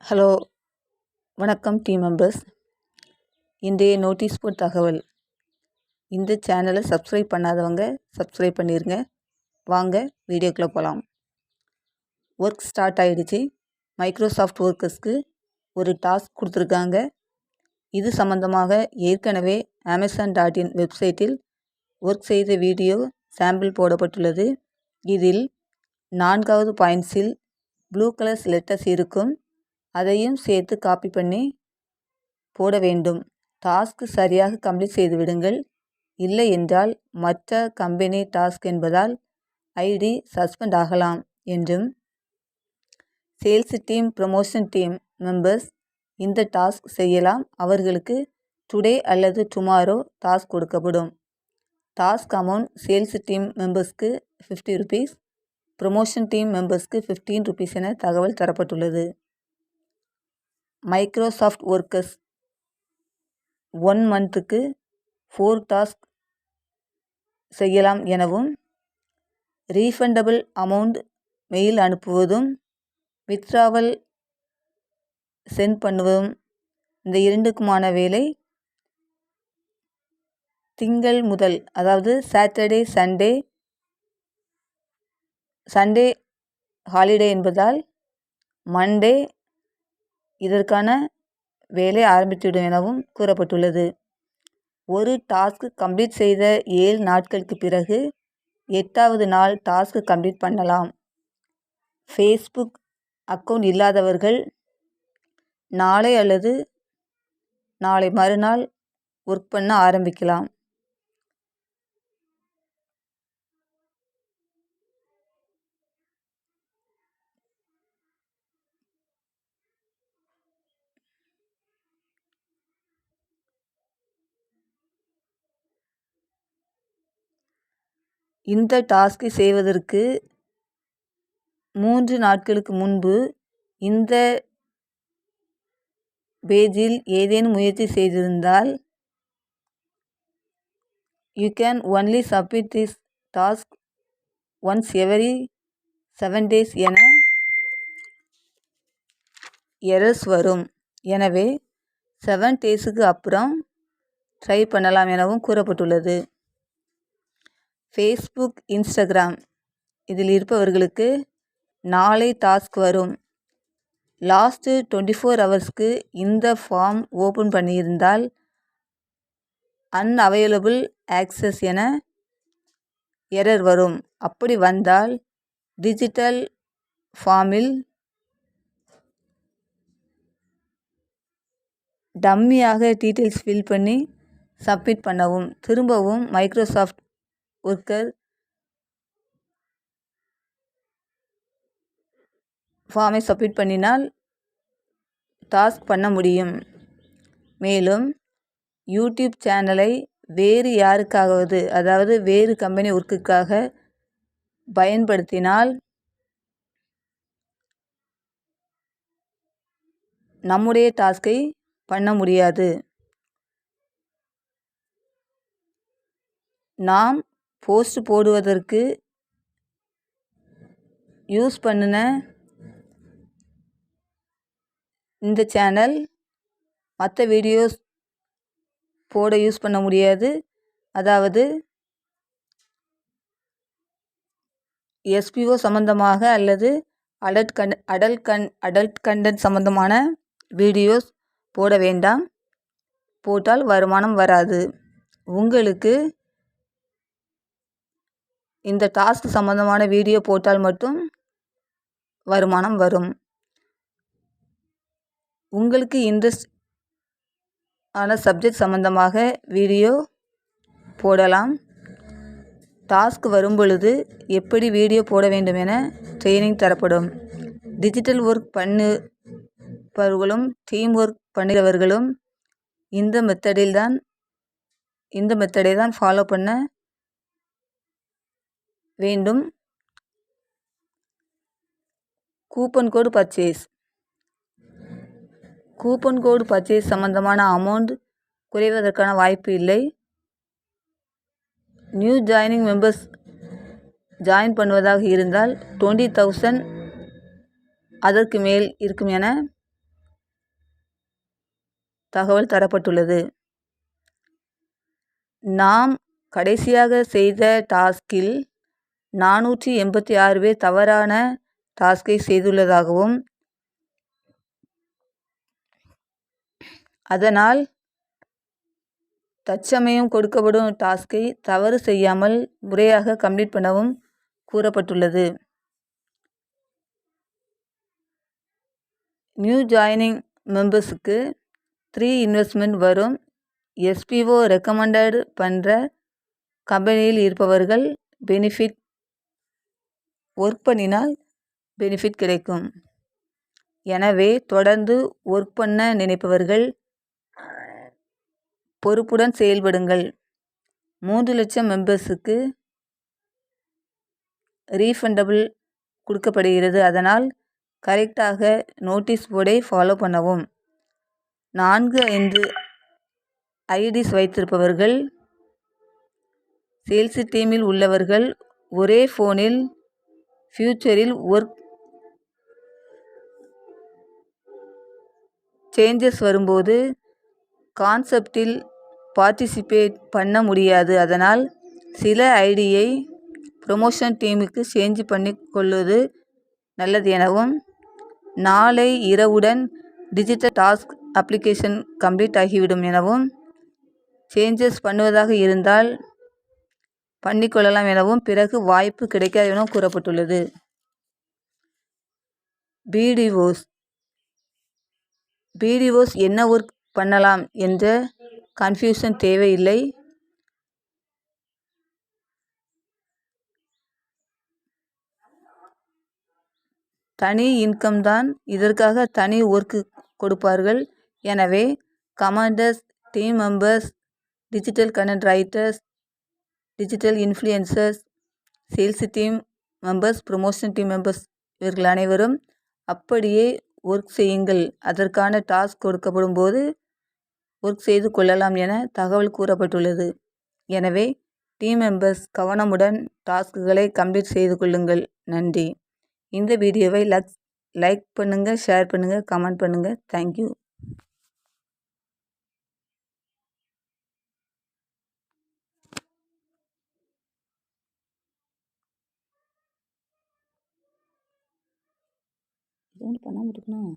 Hello, வணக்கம் team members. இன்றைய notice board தகவல். இந்த சேனலை சப்ஸ்கிரைப் பண்ணாதவங்க சப்ஸ்கிரைப் பண்ணிடுங்க. வாங்க வீடியோக்குள்ளே போகலாம். ஒர்க் ஸ்டார்ட் ஆகிடுச்சு. மைக்ரோசாஃப்ட் ஒர்க்கர்ஸ்க்கு ஒரு டாஸ்க் கொடுத்துருக்காங்க. இது சம்மந்தமாக ஏற்கனவே Amazon.in வெப்சைட்டில் ஒர்க் செய்த வீடியோ சாம்பிள் போடப்பட்டுள்ளது. இதில் 4வது பாயிண்ட்ஸில் ப்ளூ கலர்ஸ் லெட்டர்ஸ் இருக்கும். அதையும் சேர்த்து காப்பி பண்ணி போட வேண்டும். டாஸ்க் சரியாக கம்ப்ளீட் செய்து விடுங்கள். இல்லை என்றால் மற்ற கம்பெனி டாஸ்க் என்பதால் ஐடி சஸ்பெண்ட் ஆகலாம் என்றும், sales team, promotion team members இந்த டாஸ்க் செய்யலாம். அவர்களுக்கு டுடே அல்லது டுமாரோ டாஸ்க் கொடுக்கப்படும். டாஸ்க் அமௌண்ட் சேல்ஸ் டீம் மெம்பர்ஸ்க்கு 50 rupees, ப்ரமோஷன் டீம் மெம்பர்ஸ்க்கு 15 rupees என தகவல் தரப்பட்டுள்ளது. மைக்ரோசாஃப்ட் ஒர்க்கர்ஸ் 1 monthக்கு 4 டாஸ்க் செய்யலாம் எனவும், ரீஃபண்டபிள் அமௌண்ட் மெயில் அனுப்புவதும் வித்ட்ராவல் சென்ட் பண்ணுவதும் இந்த இரண்டுக்குமான வேலை திங்கள் முதல், அதாவது சாட்டர்டே சண்டே ஹாலிடே என்பதால் மண்டே இதற்கான வேலை ஆரம்பித்துவிடும் எனவும் கூறப்பட்டுள்ளது. ஒரு டாஸ்க் கம்ப்ளீட் செய்த 7 நாட்களுக்கு பிறகு 8வது நாள் டாஸ்க் கம்ப்ளீட் பண்ணலாம். ஃபேஸ்புக் அக்கவுண்ட் இல்லாதவர்கள் நாளை அல்லது நாளை மறுநாள் ஒர்க் பண்ண ஆரம்பிக்கலாம். இந்த டாஸ்கை செய்வதற்கு 3 நாட்களுக்கு முன்பு இந்த பேஜில் ஏதேனும் முயற்சி செய்திருந்தால் you can only submit this task once every 7 days என எரர்ஸ் வரும். எனவே 7 daysக்கு அப்புறம் ட்ரை பண்ணலாம் எனவும் கூறப்பட்டுள்ளது. ஃபேஸ்புக், இன்ஸ்டாகிராம் இதில் இருப்பவர்களுக்கு நாளை டாஸ்க் வரும். லாஸ்ட்டு 24 ஹவர்ஸ்க்கு இந்த ஃபார்ம் ஓப்பன் பண்ணியிருந்தால் அன்அவைலபிள் ஆக்சஸ் என எரர் வரும். அப்படி வந்தால் டிஜிட்டல் ஃபார்மில் டம்மியாக டீட்டெயில்ஸ் ஃபில் பண்ணி சப்மிட் பண்ணவும். திரும்பவும் மைக்ரோசாஃப்ட் ஒர்க்கர் ஃபார்மை சப்மிட் பண்ணினால் டாஸ்க் பண்ண முடியும். மேலும் யூடியூப் சேனலை வேறு யாருக்காவது, அதாவது வேறு கம்பெனி ஒர்க்குக்காக பயன்படுத்தினால் நம்முடைய டாஸ்கை பண்ண முடியாது. நாம் போஸ்ட் போடுவதற்கு யூஸ் பண்ணின இந்த சேனல் மற்ற வீடியோஸ் போட யூஸ் பண்ண முடியாது. அதாவது எஸ்பிஓ சம்மந்தமாக அல்லது அடல்ட் கண்டென்ட் சம்மந்தமான வீடியோஸ் போட வேண்டாம். போட்டால் வருமானம் வராது. உங்களுக்கு இந்த டாஸ்க் சம்மந்தமான வீடியோ போட்டால் மட்டும் வருமானம் வரும். உங்களுக்கு இன்ட்ரெஸ்ட் ஆன சப்ஜெக்ட் சம்மந்தமாக வீடியோ போடலாம். டாஸ்க் வரும் பொழுது எப்படி வீடியோ போட வேண்டும் என ட்ரைனிங் தரப்படும். டிஜிட்டல் ஒர்க் பண்ணுபவர்களும் டீம் ஒர்க் பண்ணுகிறவர்களும் இந்த மெத்தடை தான் ஃபாலோ பண்ண வேண்டும். கூப்பன் கோடு பர்ச்சேஸ் சம்பந்தமான அமௌண்ட் குறைவதற்கான வாய்ப்பு இல்லை. நியூ ஜாயினிங் மெம்பர்ஸ் ஜாயின் பண்ணுவதாக இருந்தால் 20,000 அதற்கு மேல் இருக்கும் என தகவல் தரப்பட்டுள்ளது. நாம் கடைசியாக செய்த டாஸ்கில் 486 பேர் தவறான டாஸ்கை செய்துள்ளதாகவும் அதனால் தற்சமயம் கொடுக்கப்படும் டாஸ்கை தவறு செய்யாமல் முறையாக கம்ப்ளீட் பண்ணவும் கூறப்பட்டுள்ளது. நியூ ஜாயினிங் மெம்பர்ஸுக்கு 3 இன்வெஸ்ட்மெண்ட் வரும். SPO ரெக்கமெண்டட் பண்ணுற கம்பெனியில் இருப்பவர்கள் பெனிஃபிட் ஒர்க் பண்ணினால் பெனிஃபிட் கிடைக்கும். எனவே தொடர்ந்து ஒர்க் பண்ண நினைப்பவர்கள் பொறுப்புடன் செயல்படுங்கள். 3 லட்சம் மெம்பர்ஸுக்கு ரீஃபண்டபிள் கொடுக்கப்படுகிறது. அதனால் கரெக்டாக நோட்டீஸ் போர்டை ஃபாலோ பண்ணவும். 4-5 ஐடிஸ் வைத்திருப்பவர்கள் சேல்ஸ் டீமில் உள்ளவர்கள் ஒரே ஃபோனில் ஃபியூச்சரில் ஒர்க் சேஞ்சஸ் வரும்போது கான்செப்டில் பார்ட்டிசிபேட் பண்ண முடியாது. அதனால் சில ஐடியை ப்ரொமோஷன் டீமுக்கு சேஞ்ச் பண்ணி கொள்வது நல்லது எனவும், நாளை இரவுடன் டிஜிட்டல் டாஸ்க் அப்ளிகேஷன் கம்ப்ளீட் ஆகிவிடும் எனவும், சேஞ்சஸ் பண்ணுவதாக இருந்தால் பண்ணிக்கொள்ளலாம் எனவும், பிறகு வாய்ப்பு கிடைக்காது எனவும் கூறப்பட்டுள்ளது. பிடிஓஸ் என்ன ஒர்க் பண்ணலாம் என்ற கன்ஃபியூஷன் தேவையில்லை. தனி இன்கம் தான். இதற்காக தனி ஒர்க்கு கொடுப்பார்கள். எனவே commanders, team members, digital content writers, digital influencers, sales team members, promotion team members இவர்கள் அனைவரும் அப்படியே ஒர்க் செய்யுங்கள். அதற்கான டாஸ்க் கொடுக்கப்படும் போது ஒர்க் செய்து கொள்ளலாம் என தகவல் கூறப்பட்டுள்ளது. எனவே டீம் மெம்பர்ஸ் கவனமுடன் டாஸ்க்குகளை கம்ப்ளீட் செய்து கொள்ளுங்கள். நன்றி. இந்த வீடியோவை லைக் பண்ணுங்கள், ஷேர் பண்ணுங்கள், கமெண்ட் பண்ணுங்கள். தேங்க்யூ. பண்ணாமல் இருக்கணும்.